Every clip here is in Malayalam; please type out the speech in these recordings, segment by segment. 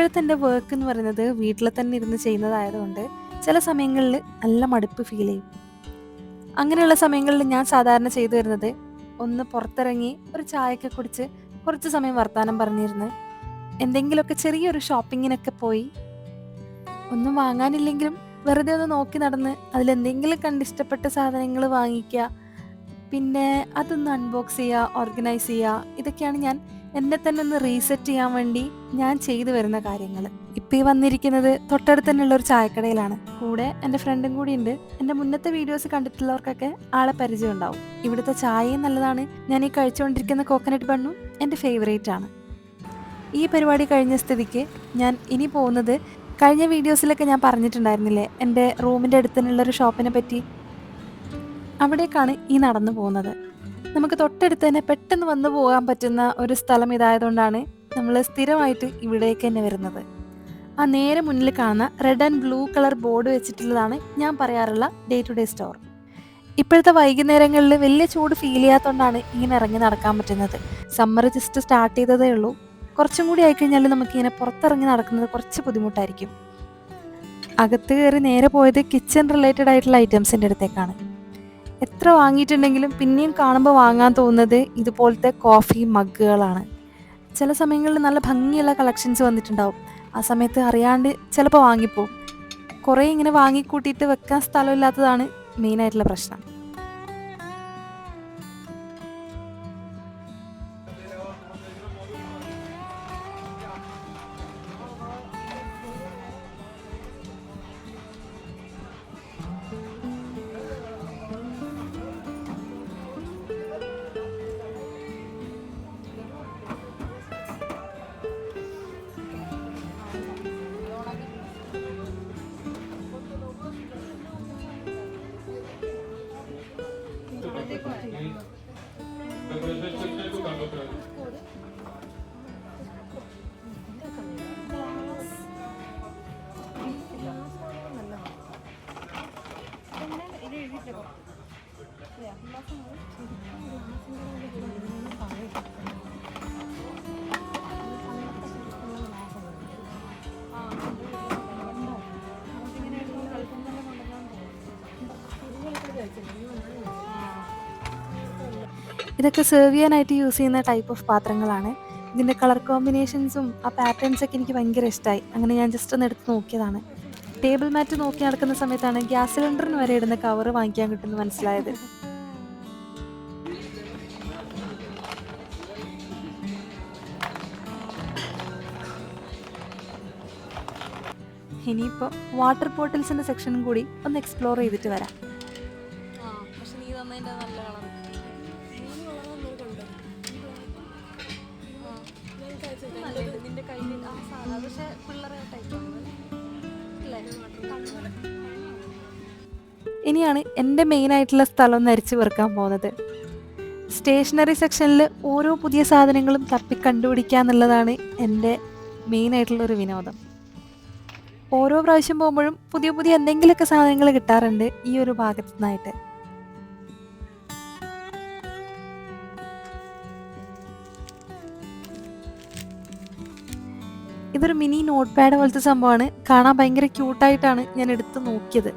ഇപ്പോഴത്തെ എൻ്റെ വർക്ക് എന്ന് പറയുന്നത് വീട്ടിൽ തന്നെ ഇരുന്ന് ചെയ്യുന്നതായതുകൊണ്ട് ചില സമയങ്ങളിൽ നല്ല മടുപ്പ് ഫീൽ ചെയ്യും. അങ്ങനെയുള്ള സമയങ്ങളിൽ ഞാൻ സാധാരണ ചെയ്തു വരുന്നത് ഒന്ന് പുറത്തിറങ്ങി ഒരു ചായയൊക്കെ കുടിച്ച് കുറച്ച് സമയം വർത്താനം പറഞ്ഞിരുന്ന് എന്തെങ്കിലുമൊക്കെ ചെറിയൊരു ഷോപ്പിങ്ങിനൊക്കെ പോയി ഒന്നും വാങ്ങാനില്ലെങ്കിലും വെറുതെ ഒന്ന് നോക്കി നടന്ന് അതിലെന്തെങ്കിലും കണ്ടിഷ്ടപ്പെട്ട സാധനങ്ങൾ വാങ്ങിക്കുക, പിന്നെ അതൊന്ന് അൺബോക്സ് ചെയ്യുക, ഓർഗനൈസ് ചെയ്യുക. ഇതൊക്കെയാണ് ഞാൻ എന്നെ തന്നെ ഒന്ന് റീസെറ്റ് ചെയ്യാൻ വേണ്ടി ഞാൻ ചെയ്തു വരുന്ന കാര്യങ്ങൾ. ഇപ്പം ഈ വന്നിരിക്കുന്നത് തൊട്ടടുത്ത് തന്നെയുള്ള ഒരു ചായക്കടയിലാണ്. കൂടെ എൻ്റെ ഫ്രണ്ടും കൂടി ഉണ്ട്. എൻ്റെ മുന്നത്തെ വീഡിയോസ് കണ്ടിട്ടുള്ളവർക്കൊക്കെ ആളെ പരിചയം ഉണ്ടാവും. ഇവിടുത്തെ ചായയും നല്ലതാണ്. ഞാൻ ഈ കഴിച്ചുകൊണ്ടിരിക്കുന്ന കോക്കനട്ട് ബണ്ണും എൻ്റെ ഫേവറേറ്റ് ആണ്. ഈ പരിപാടി കഴിഞ്ഞ സ്ഥിതിക്ക് ഞാൻ ഇനി പോകുന്നത്, കഴിഞ്ഞ വീഡിയോസിലൊക്കെ ഞാൻ പറഞ്ഞിട്ടുണ്ടായിരുന്നില്ലേ എൻ്റെ റൂമിൻ്റെ അടുത്ത് തന്നെയുള്ളൊരു ഷോപ്പിനെ പറ്റി, അവിടേക്കാണ് ഈ നടന്നു പോകുന്നത്. നമുക്ക് തൊട്ടടുത്ത് തന്നെ പെട്ടെന്ന് വന്നു പോകാൻ പറ്റുന്ന ഒരു സ്ഥലം ഇതായതുകൊണ്ടാണ് നമ്മൾ സ്ഥിരമായിട്ട് ഇവിടേക്ക് തന്നെ വരുന്നത്. ആ നേരെ മുന്നിൽ കാണുന്ന red and blue colour board വെച്ചിട്ടുള്ളതാണ് ഞാൻ പറയാറുള്ള ഡേ ടു ഡേ സ്റ്റോർ. ഇപ്പോഴത്തെ വൈകുന്നേരങ്ങളിൽ വലിയ ചൂട് ഫീൽ ചെയ്യാത്തതുകൊണ്ടാണ് ഇങ്ങനെ ഇറങ്ങി നടക്കാൻ പറ്റുന്നത്. സമ്മർ ജസ്റ്റ് സ്റ്റാർട്ട് ചെയ്തതേ ഉള്ളൂ. കുറച്ചും കൂടി ആയിക്കഴിഞ്ഞാൽ നമുക്കിങ്ങനെ പുറത്തിറങ്ങി നടക്കുന്നത് കുറച്ച് ബുദ്ധിമുട്ടായിരിക്കും. അകത്ത് കയറി നേരെ പോയത് കിച്ചൺ റിലേറ്റഡ് ആയിട്ടുള്ള ഐറ്റംസിൻ്റെ അടുത്തേക്കാണ്. എത്ര വാങ്ങിയിട്ടുണ്ടെങ്കിലും പിന്നെയും കാണുമ്പോൾ വാങ്ങാൻ തോന്നുന്നത് ഇതുപോലത്തെ കോഫി മഗ്ഗുകളാണ്. ചില സമയങ്ങളിൽ നല്ല ഭംഗിയുള്ള കളക്ഷൻസ് വന്നിട്ടുണ്ടാവും. ആ സമയത്ത് അറിയാണ്ട് ചിലപ്പോൾ വാങ്ങിപ്പോവും. കുറേ ഇങ്ങനെ വാങ്ങിക്കൂട്ടിയിട്ട് വെക്കാൻ സ്ഥലമില്ലാത്തതാണ് മെയിനായിട്ടുള്ള പ്രശ്നം. ഇതൊക്കെ സെർവ് ചെയ്യാനായിട്ട് യൂസ് ചെയ്യുന്ന ടൈപ്പ് ഓഫ് പാത്രങ്ങളാണ്. ഇതിൻ്റെ കളർ കോമ്പിനേഷൻസും ആ പാറ്റേൺസൊക്കെ എനിക്ക് ഭയങ്കര ഇഷ്ടമായി. അങ്ങനെ ഞാൻ ജസ്റ്റ് ഒന്ന് എടുത്ത് നോക്കിയതാണ്. ടേബിൾ മാറ്റ് നോക്കി നടക്കുന്ന സമയത്താണ് ഗ്യാസ് സിലിണ്ടറിന് വരെ ഇടുന്ന കവർ വാങ്ങിക്കാൻ കിട്ടുമെന്ന് മനസ്സിലായത്. ഇനിയിപ്പോൾ വാട്ടർ ബോട്ടിൽസിൻ്റെ സെക്ഷനും കൂടി ഒന്ന് എക്സ്പ്ലോർ ചെയ്തിട്ട് വരാം. പക്ഷെ നീ തന്നതിൻ്റെ നല്ല കളർ നിന്റെ കയ്യിൽ ആ സാധനം, പക്ഷെ പിള്ളേരെ ടൈപ്പാണ്. ഇനിയാണ് എൻ്റെ മെയിനായിട്ടുള്ള സ്ഥലം ഒന്ന് അരിച്ചു വെറുക്കാൻ പോകുന്നത്. സ്റ്റേഷനറി സെക്ഷനിൽ ഓരോ പുതിയ സാധനങ്ങളും തപ്പി കണ്ടുപിടിക്കുക എന്നുള്ളതാണ് എൻ്റെ മെയിനായിട്ടുള്ളൊരു വിനോദം. ഓരോ പ്രാവശ്യം പോകുമ്പോഴും പുതിയ പുതിയ എന്തെങ്കിലുമൊക്കെ സാധനങ്ങൾ കിട്ടാറുണ്ട് ഈ ഒരു ഭാഗത്തു നിന്നായിട്ട്. ഇതൊരു മിനി നോട്ട് പാഡ് പോലത്തെ സംഭവമാണ്. കാണാൻ ഭയങ്കര ക്യൂട്ടായിട്ടാണ് ഞാൻ എടുത്ത് നോക്കിയത്.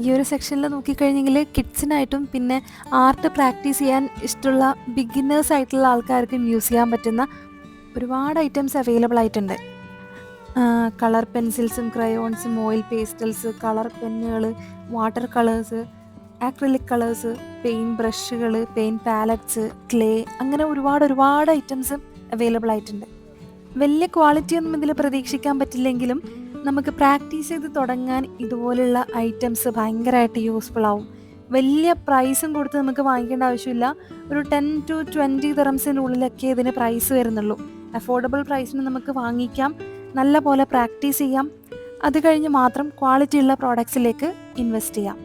ഈ ഒരു സെക്ഷനിൽ നോക്കിക്കഴിഞ്ഞെങ്കിൽ കിഡ്സിനായിട്ടും പിന്നെ ആർട്ട് പ്രാക്ടീസ് ചെയ്യാൻ ഇഷ്ടമുള്ള ബിഗിന്നേഴ്സ് ആയിട്ടുള്ള ആൾക്കാർക്കും യൂസ് ചെയ്യാൻ പറ്റുന്ന ഒരുപാട് ഐറ്റംസ് അവൈലബിൾ ആയിട്ടുണ്ട്. കളർ പെൻസിൽസും ക്രയോൺസും ഓയിൽ പേസ്റ്റൽസ്, കളർ പെന്നുകൾ, water colours, acrylic colours, paint ബ്രഷുകൾ, പെയിൻറ്റ് പാലറ്റ്സ്, ക്ലേ, അങ്ങനെ ഒരുപാട് ഐറ്റംസും അവൈലബിൾ ആയിട്ടുണ്ട്. വലിയ ക്വാളിറ്റിയൊന്നും ഇതിൽ പ്രതീക്ഷിക്കാൻ പറ്റില്ലെങ്കിലും നമുക്ക് പ്രാക്ടീസ് ചെയ്ത് തുടങ്ങാൻ ഇതുപോലുള്ള ഐറ്റംസ് ഭയങ്കരമായിട്ട് യൂസ്ഫുൾ ആവും. വലിയ പ്രൈസും കൊടുത്ത് നമുക്ക് വാങ്ങിക്കേണ്ട ആവശ്യമില്ല. ഒരു 10 to 20 ദിറംസിൻ്റെ ഉള്ളിലൊക്കെ ഇതിന് പ്രൈസ് വരുന്നുള്ളൂ. അഫോർഡബിൾ പ്രൈസിന് നമുക്ക് വാങ്ങിക്കാം, നല്ല പോലെ പ്രാക്ടീസ് ചെയ്യാം. അത് കഴിഞ്ഞ് മാത്രം ക്വാളിറ്റിയുള്ള പ്രോഡക്ട്സിലേക്ക് ഇൻവെസ്റ്റ് ചെയ്യാം.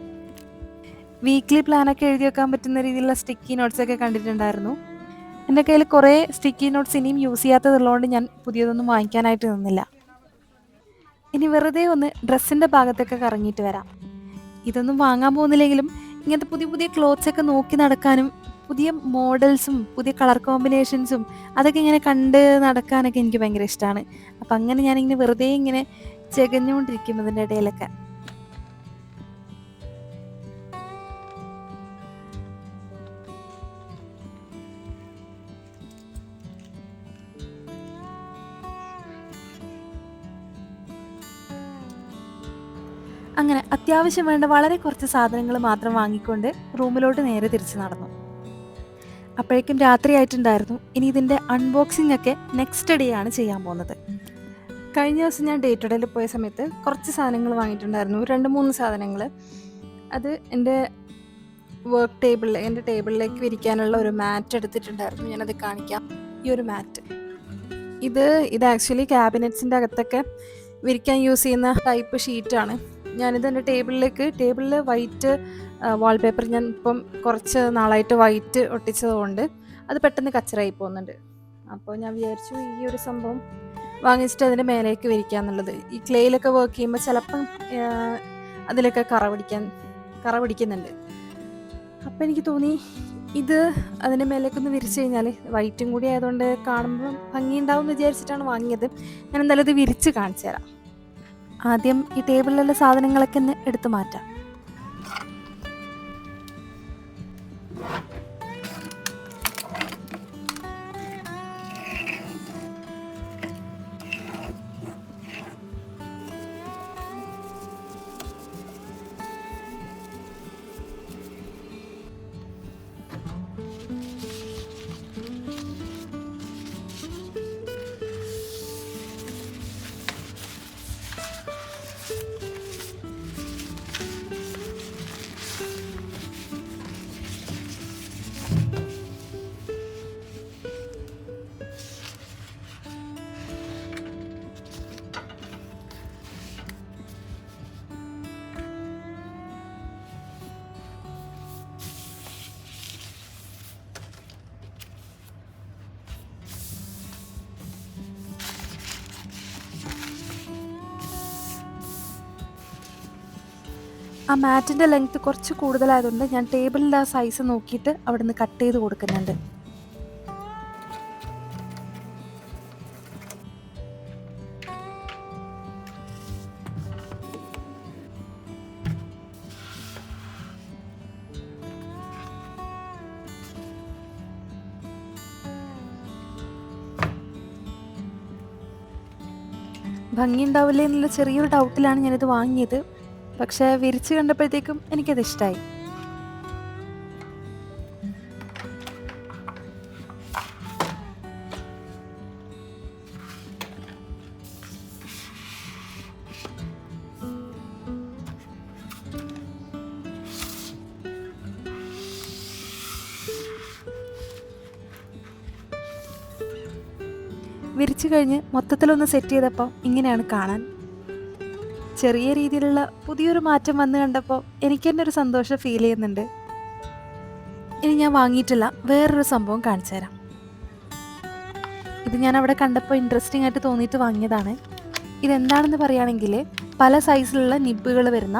വീക്ക്ലി പ്ലാനൊക്കെ എഴുതി വെക്കാൻ പറ്റുന്ന രീതിയിലുള്ള സ്റ്റിക്കി നോട്ട്സൊക്കെ കണ്ടിട്ടുണ്ടായിരുന്നു. എൻ്റെ കയ്യിൽ കുറേ സ്റ്റിക്കി നോട്ട്സ് ഇനിയും യൂസ് ചെയ്യാത്തതുള്ളതുകൊണ്ട് ഞാൻ പുതിയതൊന്നും വാങ്ങിക്കാനായിട്ട് നിന്നില്ല. ഇനി വെറുതെ ഒന്ന് ഡ്രസ്സിൻ്റെ ഭാഗത്തൊക്കെ കറങ്ങിയിട്ട് വരാം. ഇതൊന്നും വാങ്ങാൻ പോകുന്നില്ലെങ്കിലും ഇങ്ങനത്തെ പുതിയ പുതിയ ക്ലോത്ത്സൊക്കെ നോക്കി നടക്കാനും പുതിയ മോഡൽസും പുതിയ കളർ കോമ്പിനേഷൻസും അതൊക്കെ ഇങ്ങനെ കണ്ട് നടക്കാനൊക്കെ എനിക്ക് ഭയങ്കര ഇഷ്ടമാണ്. അപ്പം അങ്ങനെ ഞാനിങ്ങനെ വെറുതെ ഇങ്ങനെ ചെകഞ്ഞുകൊണ്ടിരിക്കും അതിൻ്റെ ഇടയിലൊക്കെ. അങ്ങനെ അത്യാവശ്യം വേണ്ട വളരെ കുറച്ച് സാധനങ്ങൾ മാത്രം വാങ്ങിക്കൊണ്ട് റൂമിലോട്ട് നേരെ തിരിച്ച് നടന്നു. അപ്പോഴേക്കും രാത്രി ആയിട്ടുണ്ടായിരുന്നു. ഇനി ഇതിൻ്റെ അൺബോക്സിംഗ് ഒക്കെ നെക്സ്റ്റ് ഡേ ആണ് ചെയ്യാൻ പോകുന്നത്. കഴിഞ്ഞ ദിവസം ഞാൻ ഡേ ടു ഡേയിൽ പോയ സമയത്ത് കുറച്ച് സാധനങ്ങൾ വാങ്ങിയിട്ടുണ്ടായിരുന്നു, 2-3 സാധനങ്ങൾ. അത് എൻ്റെ വർക്ക് ടേബിളിൽ, എൻ്റെ ടേബിളിലേക്ക് വിരിക്കാനുള്ള ഒരു മാറ്റ് എടുത്തിട്ടുണ്ടായിരുന്നു. ഞാനത് കാണിക്കാം. ഈ ഒരു മാറ്റ്, ഇത് ആക്ച്വലി ക്യാബിനറ്റ്സിൻ്റെ അകത്തൊക്കെ വിരിക്കാൻ യൂസ് ചെയ്യുന്ന ടൈപ്പ് ഷീറ്റാണ്. ഞാനിത് എൻ്റെ ടേബിളിൽ വൈറ്റ് വാൾപേപ്പർ ഞാൻ ഇപ്പം കുറച്ച് നാളായിട്ട് വൈറ്റ് ഒട്ടിച്ചതുകൊണ്ട് അത് പെട്ടെന്ന് കച്ചറായി പോകുന്നുണ്ട്. അപ്പോൾ ഞാൻ വിചാരിച്ചു ഈ ഒരു സംഭവം വാങ്ങിച്ചിട്ട് അതിൻ്റെ മേലേക്ക് വിരിക്കാന്നുള്ളത്. ഈ ക്ലേയിലൊക്കെ വർക്ക് ചെയ്യുമ്പോൾ ചിലപ്പം അതിലൊക്കെ കറ പിടിക്കുന്നുണ്ട്. അപ്പം എനിക്ക് തോന്നി ഇത് അതിൻ്റെ മേലേക്കൊന്ന് വിരിച്ചു കഴിഞ്ഞാൽ, വൈറ്റും കൂടി ആയതുകൊണ്ട് കാണുമ്പോൾ ഭംഗിയുണ്ടാവും എന്ന് വിചാരിച്ചിട്ടാണ് വാങ്ങിയത്. ഞാൻ എന്തായാലും ഇത് വിരിച്ച് കാണിച്ചു തരാം. ആദ്യം ഈ ടേബിളിലുള്ള സാധനങ്ങളൊക്കെ ഒന്ന് എടുത്തു മാറ്റാം. ആ മാറ്റിൻ്റെ ലെങ്ത്ത് കുറച്ച് കൂടുതലായതുകൊണ്ട് ഞാൻ ടേബിളിൻ്റെ ആ സൈസ് നോക്കിയിട്ട് അവിടെ നിന്ന് കട്ട് ചെയ്ത് കൊടുക്കുന്നുണ്ട്. ഭംഗി ഉണ്ടാവില്ലേ എന്നുള്ള ചെറിയൊരു ഡൗട്ടിലാണ് ഞാനിത് വാങ്ങിയത്. പക്ഷേ വിരിച്ച് കണ്ടപ്പോഴത്തേക്കും എനിക്കത് ഇഷ്ടമായി. വിരിച്ചു കഴിഞ്ഞ് മൊത്തത്തിലൊന്ന് സെറ്റ് ചെയ്തപ്പോൾ ഇങ്ങനെയാണ് കാണാൻ. ചെറിയ രീതിയിലുള്ള പുതിയൊരു മാറ്റം വന്ന് കണ്ടപ്പോൾ എനിക്ക് തന്നെ ഒരു സന്തോഷം ഫീൽ ചെയ്യുന്നുണ്ട്. ഇനി ഞാൻ വാങ്ങിയിട്ടില്ല വേറൊരു സംഭവം കാണിച്ചു തരാം. ഇത് ഞാൻ അവിടെ കണ്ടപ്പോൾ ഇൻട്രസ്റ്റിംഗ് ആയിട്ട് തോന്നിയിട്ട് വാങ്ങിയതാണ്. ഇതെന്താണെന്ന് പറയുകയാണെങ്കിൽ പല സൈസിലുള്ള നിബുകൾ വരുന്ന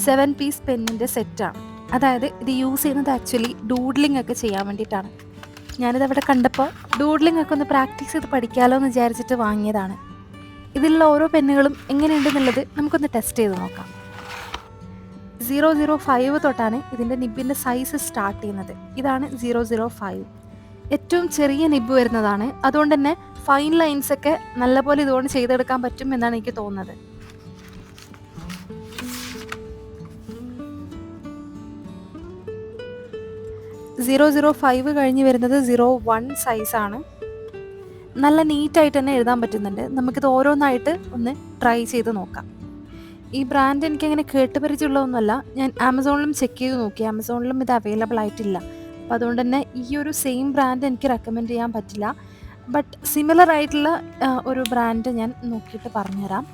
7 പീസ് പെന്നിൻ്റെ സെറ്റാണ്. അതായത് ഇത് യൂസ് ചെയ്യുന്നത് ആക്ച്വലി ഡൂഡ്ലിംഗ് ഒക്കെ ചെയ്യാൻ വേണ്ടിയിട്ടാണ്. ഞാനിതവിടെ കണ്ടപ്പോൾ ഡൂഡ്ലിംഗ് ഒക്കെ ഒന്ന് പ്രാക്ടീസ് ചെയ്ത് പഠിക്കാമല്ലോ എന്ന് വിചാരിച്ചിട്ട് വാങ്ങിയതാണ്. ഇതിലുള്ള ഓരോ പെന്നുകളും എങ്ങനെയുണ്ടെന്നുള്ളത് നമുക്കൊന്ന് ടെസ്റ്റ് ചെയ്ത് നോക്കാം. 005 തൊട്ടാണ് ഇതിൻ്റെ നിബിൻ്റെ സൈസ് സ്റ്റാർട്ട് ചെയ്യുന്നത്. ഇതാണ് 005. ഏറ്റവും ചെറിയ നിബ് വരുന്നതാണ്. അതുകൊണ്ട് തന്നെ ഫൈൻ ലൈൻസ് ഒക്കെ നല്ലപോലെ ഇതുകൊണ്ട് ചെയ്തെടുക്കാൻ പറ്റും എന്നാണ് എനിക്ക് തോന്നുന്നത്. .005 കഴിഞ്ഞ് വരുന്നത് 01 സൈസാണ്. നല്ല നീറ്റായിട്ട് തന്നെ എഴുതാൻ പറ്റുന്നുണ്ട്. നമുക്കിത് ഓരോന്നായിട്ട് ഒന്ന് ട്രൈ ചെയ്ത് നോക്കാം. ഈ ബ്രാൻഡ് എനിക്കങ്ങനെ കേട്ടുപരിചയമുള്ളതൊന്നുമല്ല. ഞാൻ ആമസോണിലും ചെക്ക് ചെയ്ത് നോക്കി. ആമസോണിലും ഇത് അവൈലബിൾ ആയിട്ടില്ല. അപ്പോൾ അതുകൊണ്ട് തന്നെ ഈ ഒരു സെയിം ബ്രാൻഡ് എനിക്ക് റെക്കമെൻഡ് ചെയ്യാൻ പറ്റില്ല. ബട്ട് സിമിലർ ആയിട്ടുള്ള ഒരു ബ്രാൻഡ് ഞാൻ നോക്കിയിട്ട് പറഞ്ഞുതരാം.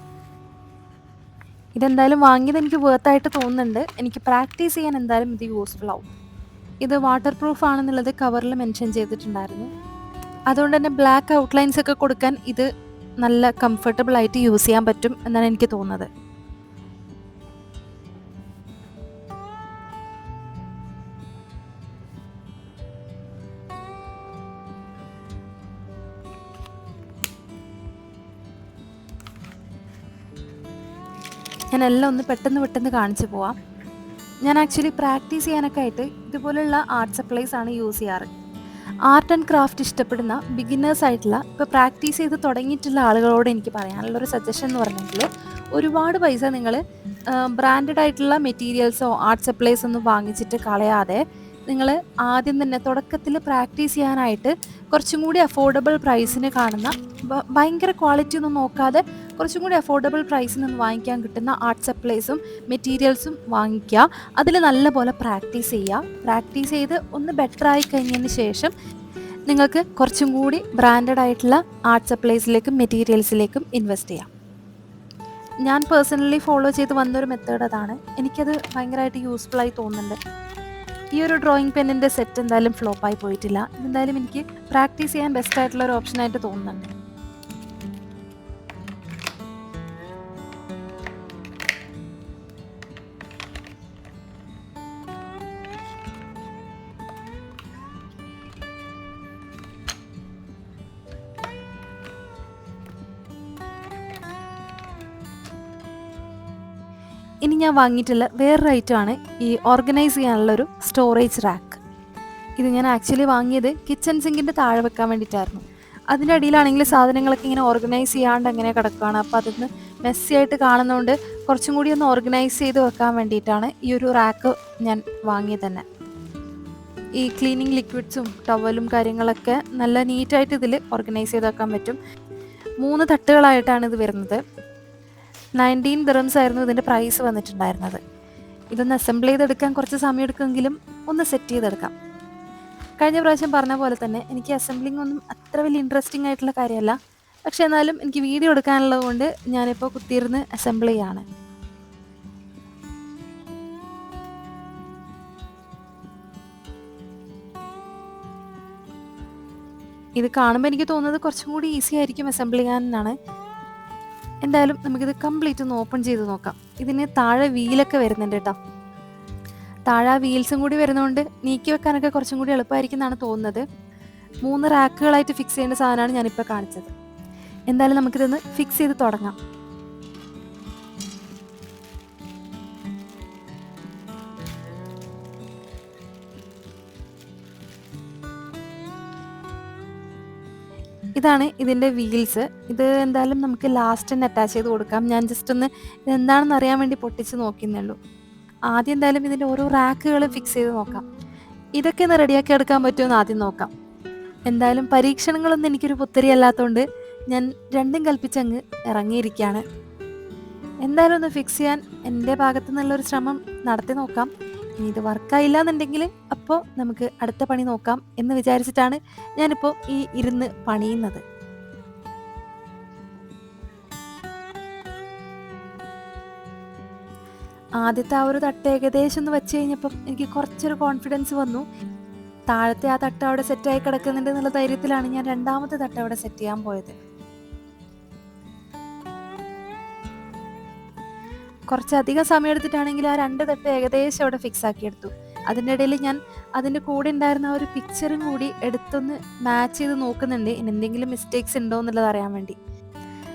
ഇതെന്തായാലും വാങ്ങിയത് എനിക്ക് വേർത്തായിട്ട് തോന്നുന്നുണ്ട്. എനിക്ക് പ്രാക്ടീസ് ചെയ്യാൻ എന്തായാലും ഇത് യൂസ്ഫുൾ ആവും. ഇത് വാട്ടർ പ്രൂഫ് ആണെന്നുള്ളത് കവറിൽ മെൻഷൻ ചെയ്തിട്ടുണ്ടായിരുന്നു. അതുകൊണ്ട് തന്നെ ബ്ലാക്ക് ഔട്ട്ലൈൻസ് ഒക്കെ കൊടുക്കാൻ ഇത് നല്ല കംഫർട്ടബിൾ ആയിട്ട് യൂസ് ചെയ്യാൻ പറ്റും എന്നാണ് എനിക്ക് തോന്നുന്നത്. ഞാൻ എല്ലാം ഒന്ന് പെട്ടെന്ന് പെട്ടെന്ന് കാണിച്ചു പോവാം. ഞാൻ ആക്ച്വലി പ്രാക്ടീസ് ചെയ്യാനൊക്കെ ആയിട്ട് ഇതുപോലുള്ള ആർട്ട് സപ്ലൈസ് ആണ് യൂസ് ചെയ്യാറ്. ആർട്ട് ആൻഡ് ക്രാഫ്റ്റ് ഇഷ്ടപ്പെടുന്ന ബിഗിനേഴ്സ് ആയിട്ടുള്ള ഇപ്പോൾ പ്രാക്ടീസ് ചെയ്ത് തുടങ്ങിയിട്ടുള്ള ആളുകളോട് എനിക്ക് പറയാനുള്ളൊരു സജഷൻ എന്ന് പറഞ്ഞെങ്കിൽ, ഒരുപാട് പൈസ നിങ്ങൾ ബ്രാൻഡഡ് ആയിട്ടുള്ള മെറ്റീരിയൽസോ ആർട്ട് സപ്ലൈസ് ഒന്നും വാങ്ങിച്ചിട്ട് കളയാതെ, നിങ്ങൾ ആദ്യം തന്നെ തുടക്കത്തിൽ പ്രാക്ടീസ് ചെയ്യാനായിട്ട് കുറച്ചും കൂടി അഫോർഡബിൾ പ്രൈസിന് കാണുന്ന, ഭയങ്കര ക്വാളിറ്റി ഒന്നും നോക്കാതെ കുറച്ചും കൂടി അഫോർഡബിൾ പ്രൈസിനൊന്ന് വാങ്ങിക്കാൻ കിട്ടുന്ന ആർട്ട് സപ്ലൈസും മെറ്റീരിയൽസും വാങ്ങിക്കുക. അതിൽ നല്ലപോലെ പ്രാക്ടീസ് ചെയ്യുക. പ്രാക്ടീസ് ചെയ്ത് ഒന്ന് ബെറ്റർ ആയി കഴിഞ്ഞതിന് ശേഷം നിങ്ങൾക്ക് കുറച്ചും കൂടി ബ്രാൻഡഡ് ആയിട്ടുള്ള ആർട്ട് സപ്ലൈസിലേക്കും മെറ്റീരിയൽസിലേക്കും ഇൻവെസ്റ്റ് ചെയ്യാം. ഞാൻ പേഴ്സണലി ഫോളോ ചെയ്ത് വന്നൊരു മെത്തേഡ് അതാണ്. എനിക്കത് ഭയങ്കരമായിട്ട് യൂസ്ഫുൾ ആയി തോന്നുന്നുണ്ട്. ഈ ഒരു ഡ്രോയിങ് പെന്നിൻ്റെ സെറ്റ് എന്തായാലും ഫ്ലോപ്പായി പോയിട്ടില്ല. എന്തായാലും എനിക്ക് പ്രാക്ടീസ് ചെയ്യാൻ ബെസ്റ്റ് ആയിട്ടുള്ള ഒരു ഓപ്ഷനായിട്ട് തോന്നുന്നുണ്ട്. ഇനി ഞാൻ വാങ്ങിയിട്ടുള്ള വേറൊരു ഐറ്റമാണ് ഈ ഓർഗനൈസ് ചെയ്യാനുള്ളൊരു സ്റ്റോറേജ് റാക്ക്. ഇത് ഞാൻ ആക്ച്വലി വാങ്ങിയത് കിച്ചൺ സിങ്കിൻ്റെ താഴെ വെക്കാൻ വേണ്ടിയിട്ടായിരുന്നു. അതിൻ്റെ അടിയിലാണെങ്കിൽ സാധനങ്ങളൊക്കെ ഇങ്ങനെ ഓർഗനൈസ് ചെയ്യാണ്ട് അങ്ങനെ കിടക്കുകയാണ്. അപ്പോൾ അതിന് മെസ്സി ആയിട്ട് കാണുന്നതുകൊണ്ട് കുറച്ചും കൂടി ഒന്ന് ഓർഗനൈസ് ചെയ്ത് വെക്കാൻ വേണ്ടിയിട്ടാണ് ഈ ഒരു റാക്ക് ഞാൻ വാങ്ങിയത് തന്നെ. ഈ ക്ലീനിങ് ലിക്വിഡ്സും ടവലും കാര്യങ്ങളൊക്കെ നല്ല നീറ്റായിട്ട് ഇതിൽ ഓർഗനൈസ് ചെയ്ത് വെക്കാൻ പറ്റും. 3 തട്ടുകളായിട്ടാണ് ഇത് വരുന്നത്. 19 ദിറംസ് ആയിരുന്നു ഇതിൻ്റെ പ്രൈസ് വന്നിട്ടുണ്ടായിരുന്നത്. ഇതൊന്ന് അസംബിൾ ചെയ്തെടുക്കാൻ കുറച്ച് സമയം എടുക്കുമെങ്കിലും ഒന്ന് സെറ്റ് ചെയ്തെടുക്കാം. കഴിഞ്ഞ പ്രാവശ്യം പറഞ്ഞ പോലെ തന്നെ എനിക്ക് അസംബ്ലിംഗ് ഒന്നും അത്ര വലിയ ഇൻട്രസ്റ്റിംഗ് ആയിട്ടുള്ള കാര്യമല്ല. പക്ഷെ എന്നാലും എനിക്ക് വീഡിയോ എടുക്കാനുള്ളത് കൊണ്ട് ഞാനിപ്പോൾ കുത്തിയിരുന്ന് അസംബിൾ ചെയ്യാണ്. ഇത് കാണുമ്പോൾ എനിക്ക് തോന്നുന്നത് കുറച്ചും കൂടി ഈസി ആയിരിക്കും അസംബിൾ ചെയ്യാനാണ്. എന്തായാലും നമുക്കിത് കംപ്ലീറ്റ് ഒന്ന് ഓപ്പൺ ചെയ്ത് നോക്കാം. ഇതിന് താഴെ വീലൊക്കെ വരുന്നുണ്ട് കേട്ടോ. താഴെ ആ വീൽസും കൂടി വരുന്നതുകൊണ്ട് നീക്കി വെക്കാനൊക്കെ കുറച്ചും കൂടി എളുപ്പമായിരിക്കും എന്നാണ് തോന്നുന്നത്. 3 റാക്കുകളായിട്ട് ഫിക്സ് ചെയ്യേണ്ട സാധനമാണ് ഞാനിപ്പോൾ കാണിച്ചത്. എന്തായാലും നമുക്കിതൊന്ന് ഫിക്സ് ചെയ്ത് തുടങ്ങാം. ഇതാണ് ഇതിൻ്റെ വീൽസ്. ഇത് എന്തായാലും നമുക്ക് ലാസ്റ്റ് തന്നെ അറ്റാച്ച് ചെയ്ത് കൊടുക്കാം. ഞാൻ ജസ്റ്റ് ഒന്ന് ഇതെന്താണെന്ന് അറിയാൻ വേണ്ടി പൊട്ടിച്ച് നോക്കിയെന്നേ ഉള്ളൂ. ആദ്യം എന്തായാലും ഇതിൻ്റെ ഓരോ റാക്കുകൾ ഫിക്സ് ചെയ്ത് നോക്കാം. ഇതൊക്കെ ഒന്ന് റെഡിയാക്കി എടുക്കാൻ പറ്റുമെന്ന് ആദ്യം നോക്കാം. എന്തായാലും പരീക്ഷണങ്ങളൊന്നും എനിക്കൊരു പുത്തരി അല്ലാത്തതുകൊണ്ട് ഞാൻ രണ്ടും കൽപ്പിച്ചങ്ങ് ഇറങ്ങിയിരിക്കുകയാണ്. എന്തായാലും ഒന്ന് ഫിക്സ് ചെയ്യാൻ എൻ്റെ ഭാഗത്തു നിന്നുള്ളൊരു ശ്രമം നടത്തി നോക്കാം. ഇനി ഇത് വർക്കായില്ല എന്നുണ്ടെങ്കിൽ അപ്പോൾ നമുക്ക് അടുത്ത പണി നോക്കാം എന്ന് വിചാരിച്ചിട്ടാണ് ഞാനിപ്പോൾ ഈ ഇരുന്ന് പണിയുന്നത്. ആദ്യത്തെ ആ ഒരു തട്ട് ഏകദേശം ഒന്ന് വെച്ച് കഴിഞ്ഞപ്പം എനിക്ക് കുറച്ചൊരു കോൺഫിഡൻസ് വന്നു. താഴത്തെ ആ തട്ട് അവിടെ സെറ്റായി കിടക്കുന്നുണ്ട് എന്നുള്ള ധൈര്യത്തിലാണ് ഞാൻ രണ്ടാമത്തെ തട്ട് അവിടെ സെറ്റ് ചെയ്യാൻ പോയത്. കുറച്ചധികം സമയം എടുത്തിട്ടാണെങ്കിൽ ആ 2 തട്ട് ഏകദേശം അവിടെ ഫിക്സ് ആക്കിയെടുത്തു. അതിൻ്റെ ഇടയിൽ ഞാൻ അതിൻ്റെ കൂടെ ഉണ്ടായിരുന്ന ആ ഒരു പിക്ചറും കൂടി എടുത്തൊന്ന് മാച്ച് ചെയ്ത് നോക്കുന്നുണ്ട്, ഇനി എന്തെങ്കിലും മിസ്റ്റേക്സ് ഉണ്ടോ എന്നുള്ളത് അറിയാൻ വേണ്ടി.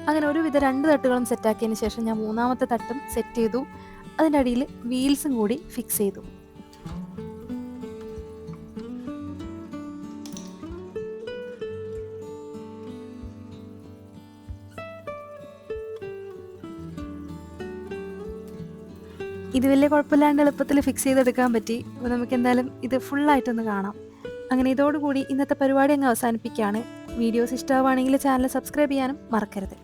അങ്ങനെ ഒരുവിധ 2 തട്ടുകളും സെറ്റാക്കിയതിന് ശേഷം ഞാൻ 3ാമത്തെ തട്ടും സെറ്റ് ചെയ്തു. അതിൻ്റെ അടിയിൽ വീൽസും കൂടി ഫിക്സ് ചെയ്തു. ഇത് വലിയ കുഴപ്പമില്ലാണ്ട് എളുപ്പത്തിൽ ഫിക്സ് ചെയ്തെടുക്കാൻ പറ്റി. അപ്പോൾ നമുക്ക് എന്തായാലും ഇത് ഫുള്ളായിട്ടൊന്ന് കാണാം. അങ്ങനെ ഇതോടുകൂടി ഇന്നത്തെ പരിപാടി അങ്ങ് അവസാനിപ്പിക്കുകയാണ്. വീഡിയോസ് ഇഷ്ടമാവുകയാണെങ്കിൽ ചാനൽ സബ്സ്ക്രൈബ് ചെയ്യാനും മറക്കരുത്.